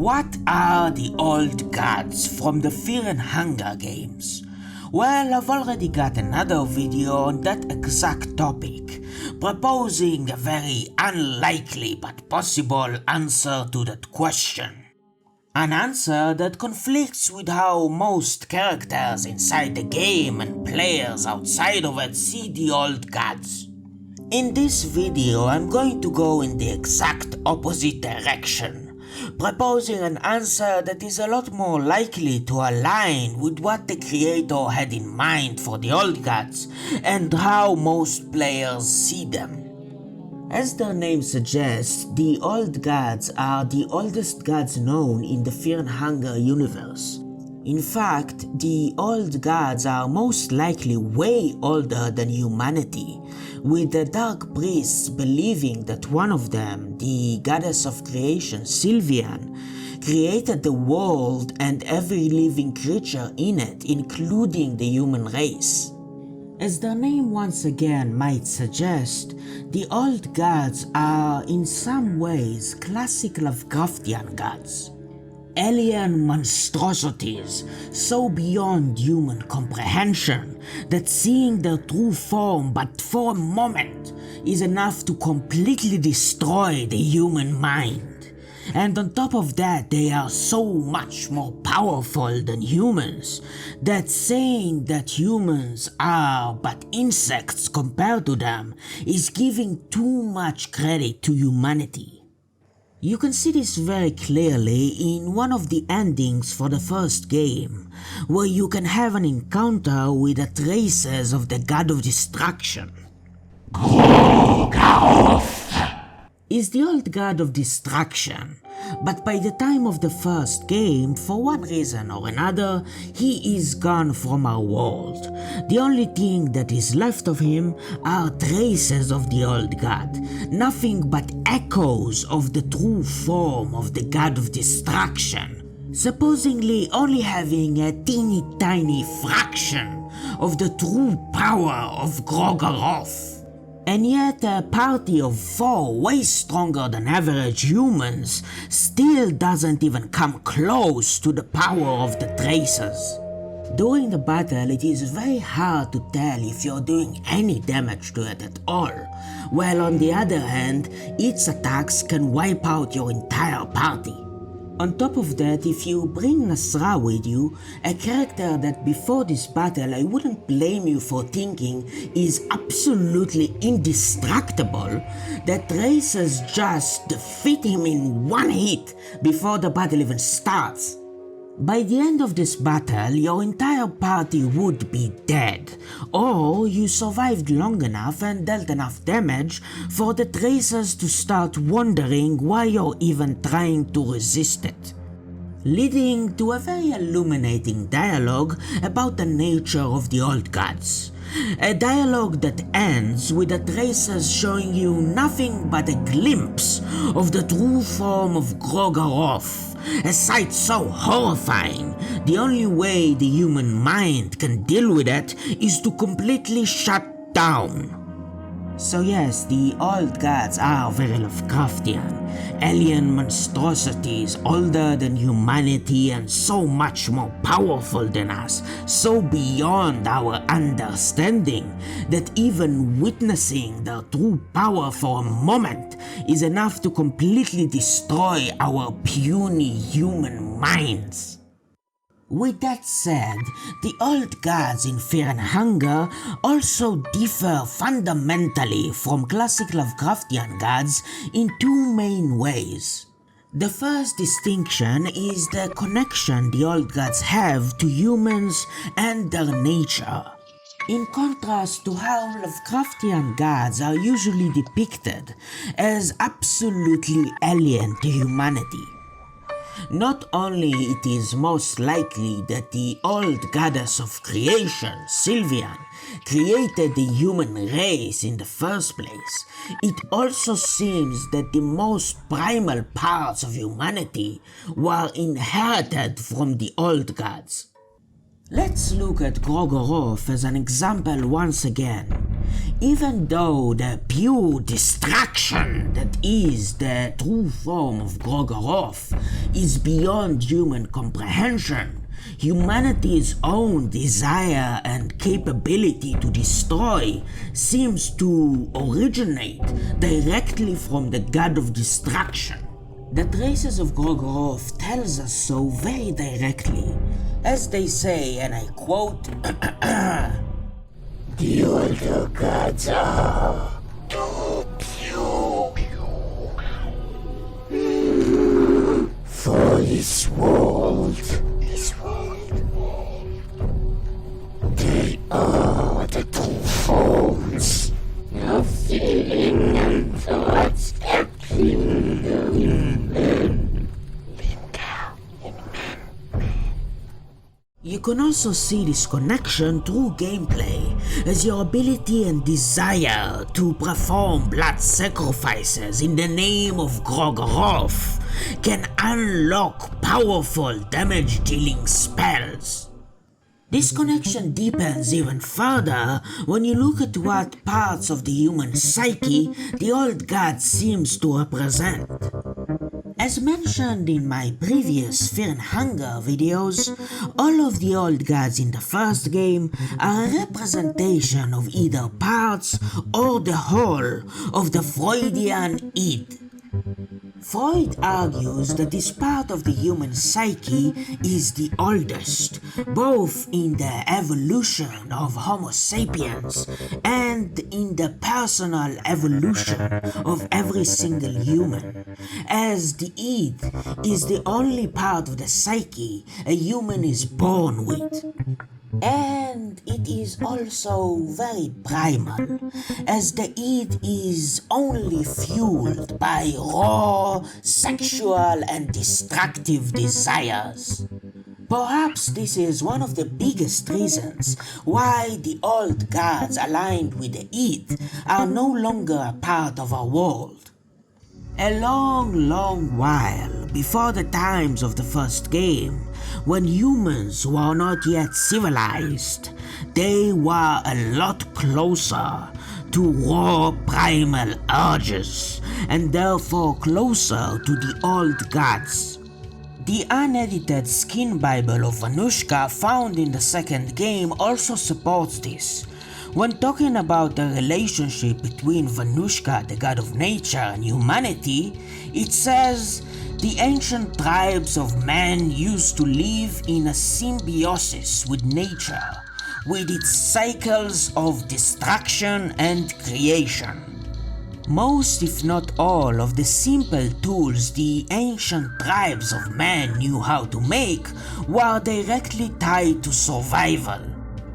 What are the old gods from the Fear and Hunger games? Well, I've already got another video on that exact topic, proposing a very unlikely but possible answer to that question. An answer that conflicts with how most characters inside the game and players outside of it see the old gods. In this video, I'm going to go in the exact opposite direction, proposing an answer that is a lot more likely to align with what the creator had in mind for the old gods and how most players see them. As their name suggests, the old gods are the oldest gods known in the Fear and Hunger universe. In fact, the old gods are most likely way older than humanity, with the dark priests believing that one of them, the goddess of creation Sylvian, created the world and every living creature in it, including the human race. As their name once again might suggest, the old gods are in some ways classic Lovecraftian gods. Alien monstrosities so beyond human comprehension that seeing their true form but for a moment is enough to completely destroy the human mind. And on top of that, they are so much more powerful than humans that saying that humans are but insects compared to them is giving too much credit to humanity. You can see this very clearly in one of the endings for the first game, where you can have an encounter with the traces of the god of destruction. Gro-goroth is the old god of destruction, but by the time of the first game, for one reason or another, he is gone from our world. The only thing that is left of him are traces of the old god, nothing but echoes of the true form of the god of destruction, supposedly only having a teeny tiny fraction of the true power of Gro-goroth. And yet a party of 4 way stronger than average humans still doesn't even come close to the power of the tracers. During the battle, it is very hard to tell if you're doing any damage to it at all, while on the other hand, its attacks can wipe out your entire party. On top of that, if you bring Nasra with you, a character that before this battle I wouldn't blame you for thinking is absolutely indestructible, the tracers just defeat him in one hit before the battle even starts. By the end of this battle, your entire party would be dead, or you survived long enough and dealt enough damage for the tracers to start wondering why you're even trying to resist it. Leading to a very illuminating dialogue about the nature of the old gods. A dialogue that ends with the tracers showing you nothing but a glimpse of the true form of Gro-goroth. A sight so horrifying, the only way the human mind can deal with it is to completely shut down. So yes, the old gods are very Lovecraftian, alien monstrosities older than humanity and so much more powerful than us, so beyond our understanding that even witnessing their true power for a moment is enough to completely destroy our puny human minds. With that said, the old gods in Fear and Hunger also differ fundamentally from classic Lovecraftian gods in 2 main ways. The first distinction is the connection the old gods have to humans and their nature. In contrast to how Lovecraftian gods are usually depicted as absolutely alien to humanity. Not only it is most likely that the old goddess of creation, Sylvian, created the human race in the first place, it also seems that the most primal parts of humanity were inherited from the old gods. Let's look at Gro-goroth as an example once again. Even though the pure distraction that is the true form of Gro-goroth is beyond human comprehension, humanity's own desire and capability to destroy seems to originate directly from the god of destruction. The traces of Gro-goroth tells us so very directly, as they say, and I quote, "The older gods are too pure for this world. They are the true forms of feeling and thoughts that linger in men. You can also see this connection through gameplay, as your ability and desire to perform blood sacrifices in the name of Gro-goroth can unlock powerful damage-dealing spells. This connection deepens even further when you look at what parts of the human psyche the old god seems to represent. As mentioned in my previous Fear and Hunger videos, all of the old gods in the first game are a representation of either parts or the whole of the Freudian id. Freud argues that this part of the human psyche is the oldest, both in the evolution of Homo sapiens and in the personal evolution of every single human, as the id is the only part of the psyche a human is born with. And it is also very primal, as the id is only fueled by raw, sexual and destructive desires. Perhaps this is one of the biggest reasons why the old gods aligned with the id are no longer a part of our world. A long while before the times of the first game, when humans were not yet civilized, they were a lot closer to raw primal urges, and therefore closer to the old gods. The unedited skin Bible of Vinushka found in the second game also supports this. When talking about the relationship between Vinushka, the god of nature, and humanity, it says, "The ancient tribes of man used to live in a symbiosis with nature, with its cycles of destruction and creation." Most, if not all, of the simple tools the ancient tribes of man knew how to make were directly tied to survival,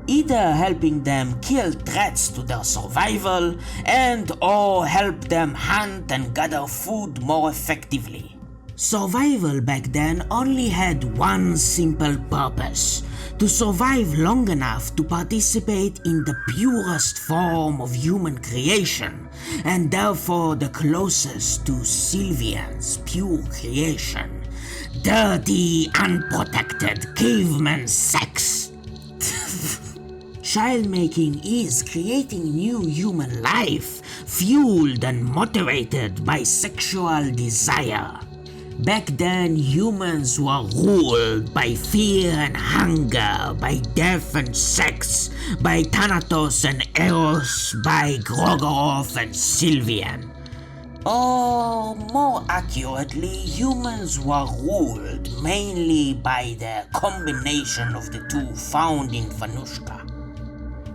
either helping them kill threats to their survival and/or help them hunt and gather food more effectively. Survival back then only had one simple purpose: to survive long enough to participate in the purest form of human creation, and therefore the closest to Sylvian's pure creation: dirty, unprotected caveman sex. Child-making is creating new human life, fueled and motivated by sexual desire. Back then, humans were ruled by fear and hunger, by death and sex, by Thanatos and Eros, by Gro-goroth and Sylvian. Or more accurately, humans were ruled mainly by the combination of the two found in Vinushka.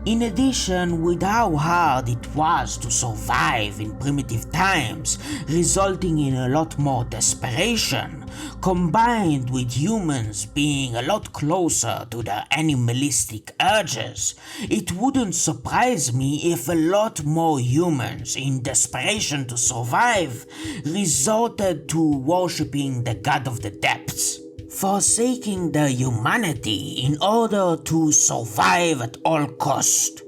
In addition, with how hard it was to survive in primitive times, resulting in a lot more desperation, combined with humans being a lot closer to their animalistic urges, it wouldn't surprise me if a lot more humans, in desperation to survive, resorted to worshipping the god of the depths, forsaking their humanity in order to survive at all cost.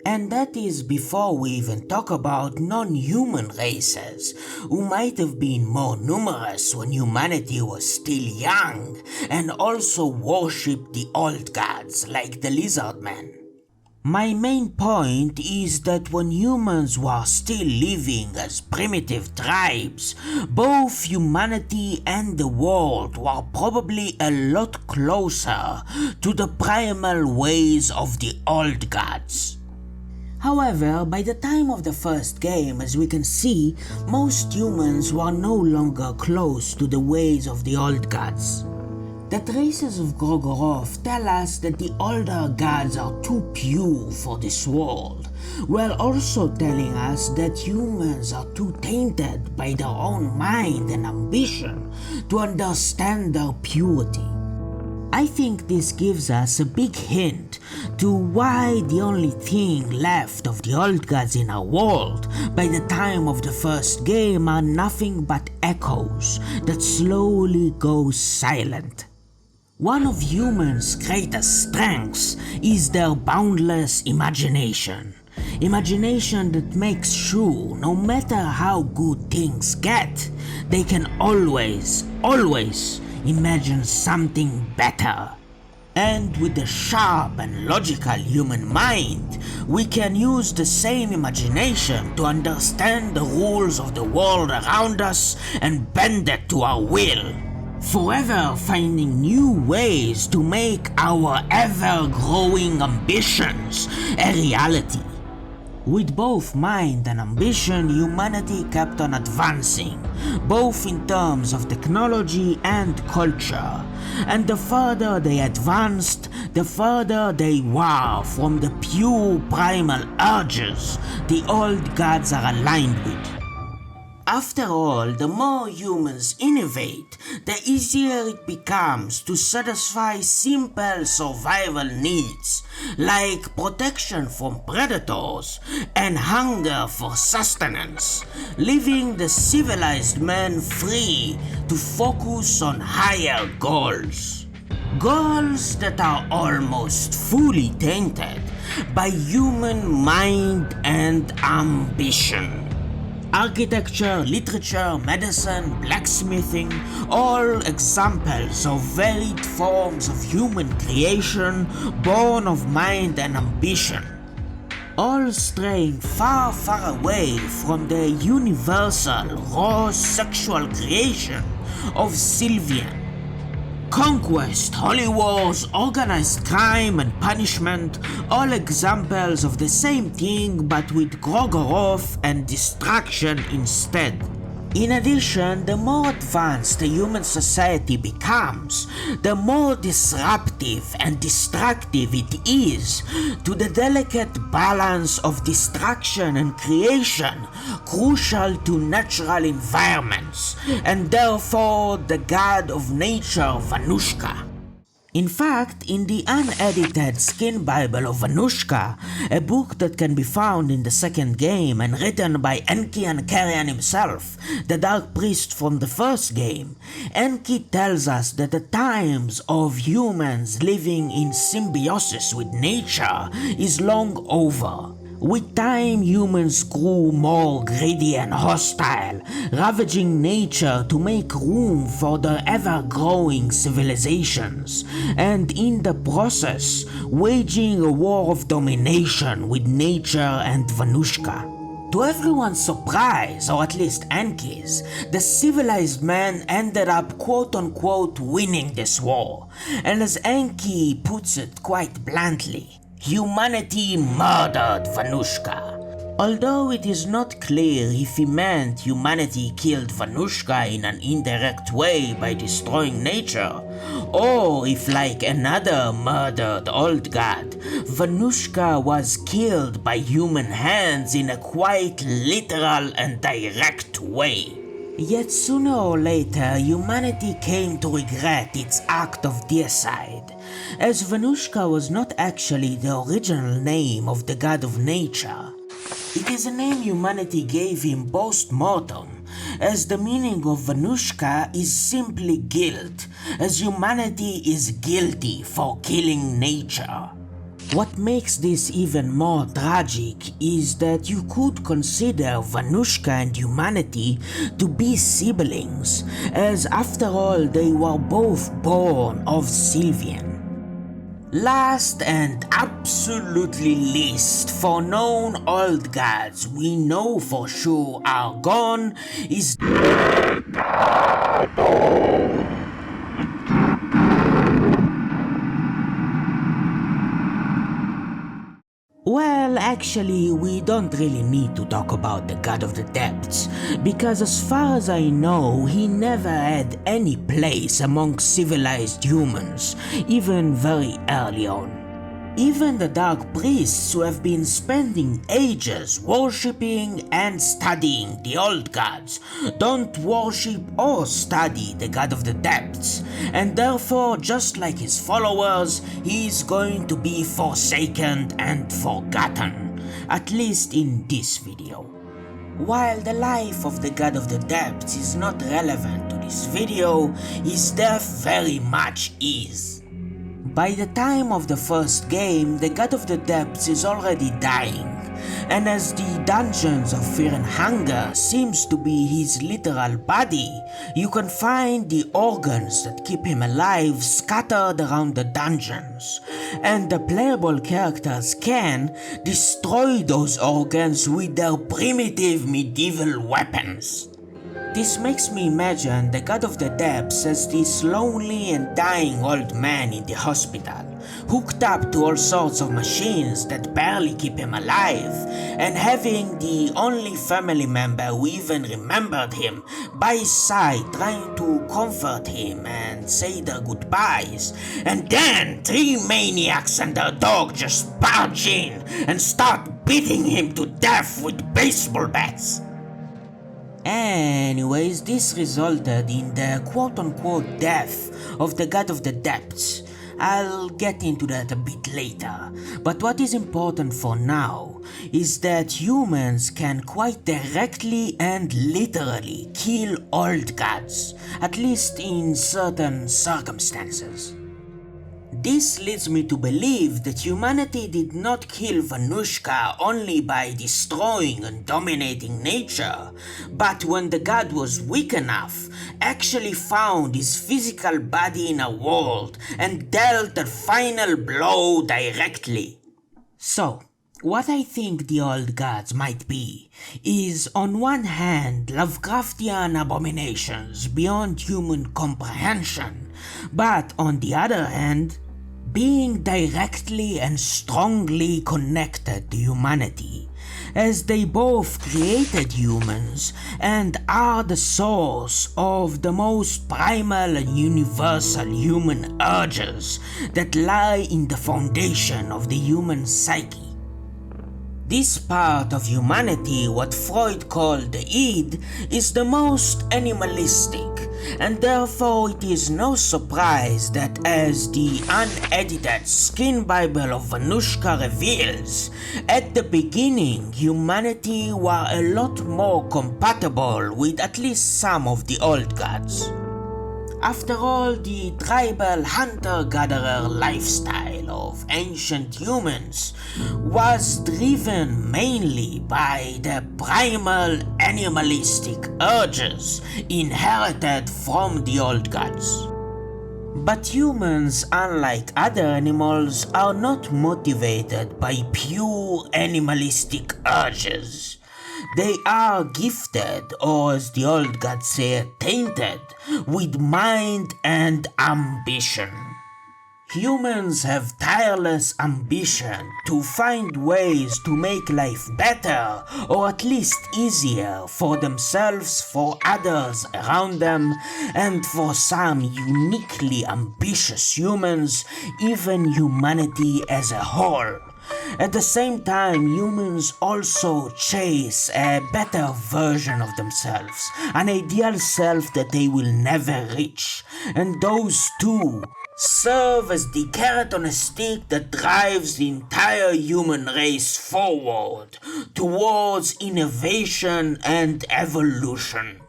And that is before we even talk about non-human races, who might have been more numerous when humanity was still young, and also worshipped the old gods like the lizard men. My main point is that when humans were still living as primitive tribes, both humanity and the world were probably a lot closer to the primal ways of the old gods. However, by the time of the first game, as we can see, most humans were no longer close to the ways of the old gods. The traces of Gro-goroth tell us that the older gods are too pure for this world, while also telling us that humans are too tainted by their own mind and ambition to understand their purity. I think this gives us a big hint to why the only thing left of the old gods in our world by the time of the first game are nothing but echoes that slowly go silent. One of humans' greatest strengths is their boundless imagination. Imagination that makes sure no matter how good things get, they can always imagine something better. And with a sharp and logical human mind, we can use the same imagination to understand the rules of the world around us and bend it to our will, forever finding new ways to make our ever-growing ambitions a reality. With both mind and ambition, humanity kept on advancing, both in terms of technology and culture, and the further they advanced, the further they were from the pure primal urges the old gods are aligned with. After all, the more humans innovate, the easier it becomes to satisfy simple survival needs like protection from predators and hunger for sustenance, leaving the civilized man free to focus on higher goals. Goals that are almost fully tainted by human mind and ambition. Architecture, literature, medicine, blacksmithing, all examples of varied forms of human creation born of mind and ambition, all straying far, far away from the universal, raw sexual creation of Sylvian. Conquest, holy wars, organized crime and punishment, all examples of the same thing but with Gro-goroth and destruction instead. In addition, the more advanced a human society becomes, the more disruptive and destructive it is to the delicate balance of destruction and creation crucial to natural environments, and therefore the god of nature Vinushka. In fact, in the unedited Skin Bible of Vinushka, a book that can be found in the second game and written by Enki and Carrion himself, the Dark Priest from the first game, Enki tells us that the times of humans living in symbiosis with nature is long over. With time, humans grew more greedy and hostile, ravaging nature to make room for their ever-growing civilizations, and in the process, waging a war of domination with nature and Vinushka. To everyone's surprise, or at least Enki's, the civilized man ended up quote-unquote winning this war, and as Enki puts it quite bluntly, humanity murdered Vinushka. Although it is not clear if he meant humanity killed Vinushka in an indirect way by destroying nature, or if, like another murdered old god, Vinushka was killed by human hands in a quite literal and direct way. Yet sooner or later, humanity came to regret its act of deicide, as Vinushka was not actually the original name of the god of nature. It is a name humanity gave him post-mortem, as the meaning of Vinushka is simply guilt, as humanity is guilty for killing nature. What makes this even more tragic is that you could consider Vinushka and humanity to be siblings, as after all they were both born of Sylvian. Last and absolutely least, for known old gods we know for sure are gone is Well, actually, we don't really need to talk about the God of the Depths, because as far as I know, he never had any place among civilized humans, even very early on. Even the dark priests who have been spending ages worshipping and studying the old gods don't worship or study the God of the Depths, and therefore, just like his followers, he is going to be forsaken and forgotten, at least in this video. While the life of the God of the Depths is not relevant to this video, his death very much is. By the time of the first game, the God of the Depths is already dying, and as the dungeons of fear and hunger seems to be his literal body, you can find the organs that keep him alive scattered around the dungeons, and the playable characters can destroy those organs with their primitive medieval weapons. This makes me imagine the God of the Depths as this lonely and dying old man in the hospital, hooked up to all sorts of machines that barely keep him alive, and having the only family member who even remembered him by his side trying to comfort him and say their goodbyes, and then 3 maniacs and their dog just barge in and start beating him to death with baseball bats. Anyways, this resulted in the quote-unquote death of the God of the Depths. I'll get into that a bit later, but what is important for now is that humans can quite directly and literally kill old gods, at least in certain circumstances. This leads me to believe that humanity did not kill Vinushka only by destroying and dominating nature, but when the god was weak enough, actually found his physical body in a world and dealt a final blow directly. So, what I think the old gods might be is, on one hand, Lovecraftian abominations beyond human comprehension, but on the other hand, being directly and strongly connected to humanity, as they both created humans and are the source of the most primal and universal human urges that lie in the foundation of the human psyche. This part of humanity, what Freud called the id, is the most animalistic, and therefore it is no surprise that, as the unedited Skin Bible of Vinushka reveals, at the beginning humanity were a lot more compatible with at least some of the old gods. After all, the tribal hunter-gatherer lifestyle of ancient humans was driven mainly by the primal animalistic urges inherited from the old gods. But humans, unlike other animals, are not motivated by pure animalistic urges. They are gifted, or as the old gods say, tainted, with mind and ambition. Humans have tireless ambition to find ways to make life better, or at least easier, for themselves, for others around them, and for some uniquely ambitious humans, even humanity as a whole. At the same time, humans also chase a better version of themselves, an ideal self that they will never reach, and those two serve as the carrot on a stick that drives the entire human race forward towards innovation and evolution.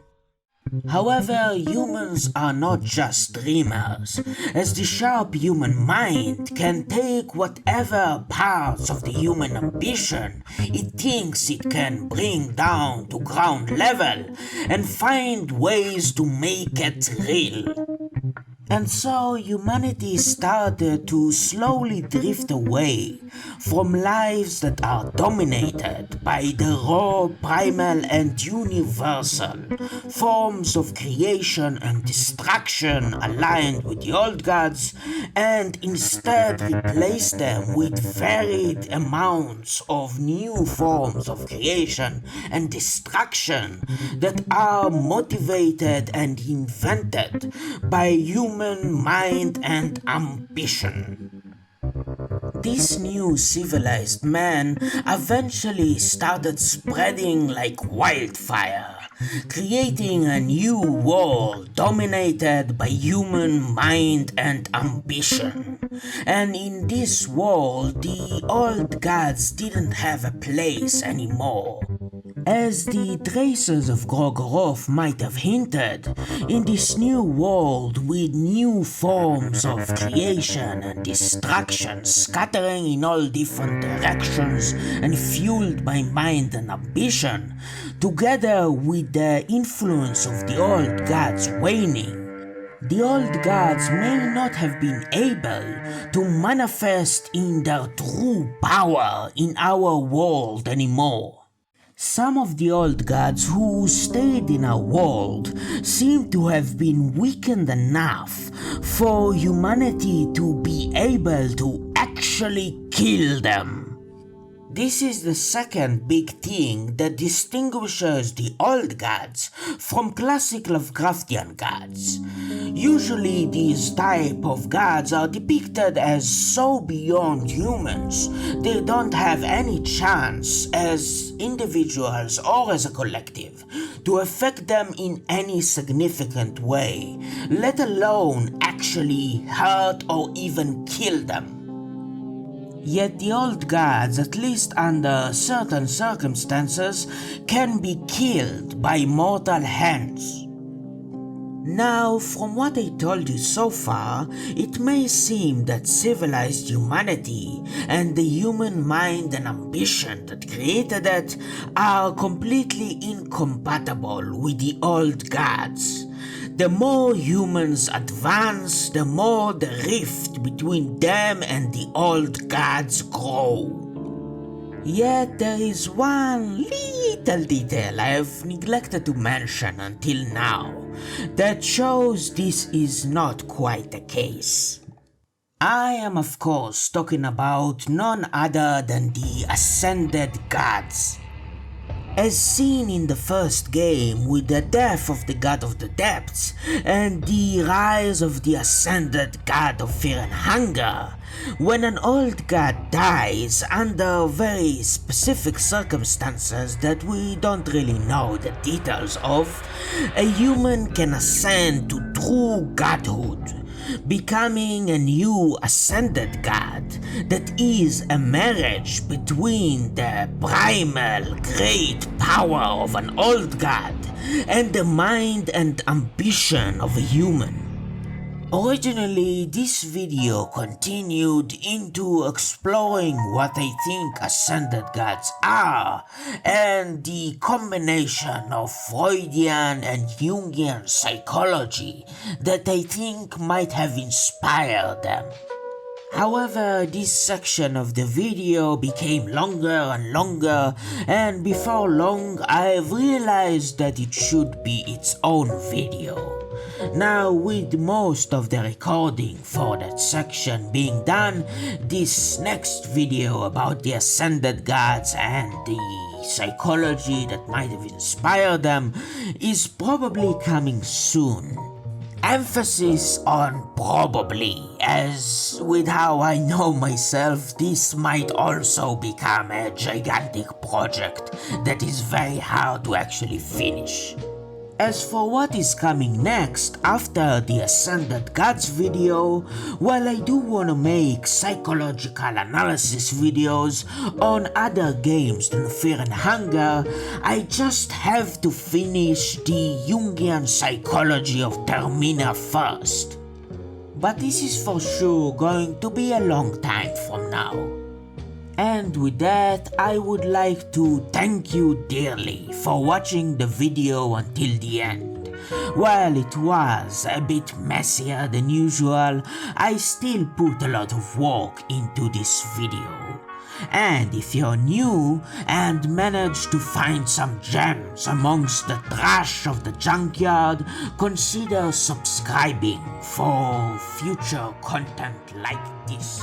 However, humans are not just dreamers, as the sharp human mind can take whatever parts of the human ambition it thinks it can bring down to ground level and find ways to make it real. And so humanity started to slowly drift away from lives that are dominated by the raw, primal and universal forms of creation and destruction aligned with the old gods, and instead replace them with varied amounts of new forms of creation and destruction that are motivated and invented by human mind and ambition. This new civilized man eventually started spreading like wildfire, creating a new world dominated by human mind and ambition. And in this world, the old gods didn't have a place anymore. As the traces of Gro-goroth might have hinted, in this new world with new forms of creation and destruction scattering in all different directions and fueled by mind and ambition, together with the influence of the old gods waning, the old gods may not have been able to manifest in their true power in our world anymore. Some of the old gods who stayed in our world seem to have been weakened enough for humanity to be able to actually kill them. This is the second big thing that distinguishes the old gods from classic Lovecraftian gods. Usually these type of gods are depicted as so beyond humans, they don't have any chance as individuals or as a collective to affect them in any significant way, let alone actually hurt or even kill them. Yet the old gods, at least under certain circumstances, can be killed by mortal hands. Now, from what I told you so far, it may seem that civilized humanity and the human mind and ambition that created it are completely incompatible with the old gods. The more humans advance, the more the rift between them and the old gods grow. Yet there is one little detail I have neglected to mention until now that shows this is not quite the case. I am of course talking about none other than the Ascended Gods. As seen in the first game with the death of the God of the Depths and the rise of the Ascended God of Fear and Hunger, when an old god dies under very specific circumstances that we don't really know the details of, a human can ascend to true godhood, becoming a new ascended god that is a marriage between the primal great power of an old god and the mind and ambition of a human. Originally, this video continued into exploring what I think ascended gods are and the combination of Freudian and Jungian psychology that I think might have inspired them. However, this section of the video became longer and longer, and before long I've realized that it should be its own video. Now, with most of the recording for that section being done, this next video about the Ascended Gods and the psychology that might have inspired them is probably coming soon. Emphasis on probably, as with how I know myself, this might also become a gigantic project that is very hard to actually finish. As for what is coming next after the Ascended Gods video, while I do want to make psychological analysis videos on other games than Fear and Hunger, I just have to finish the Jungian psychology of Termina first. But this is for sure going to be a long time from now. And with that, I would like to thank you dearly for watching the video until the end. While it was a bit messier than usual, I still put a lot of work into this video. And if you're new and managed to find some gems amongst the trash of the junkyard, consider subscribing for future content like this.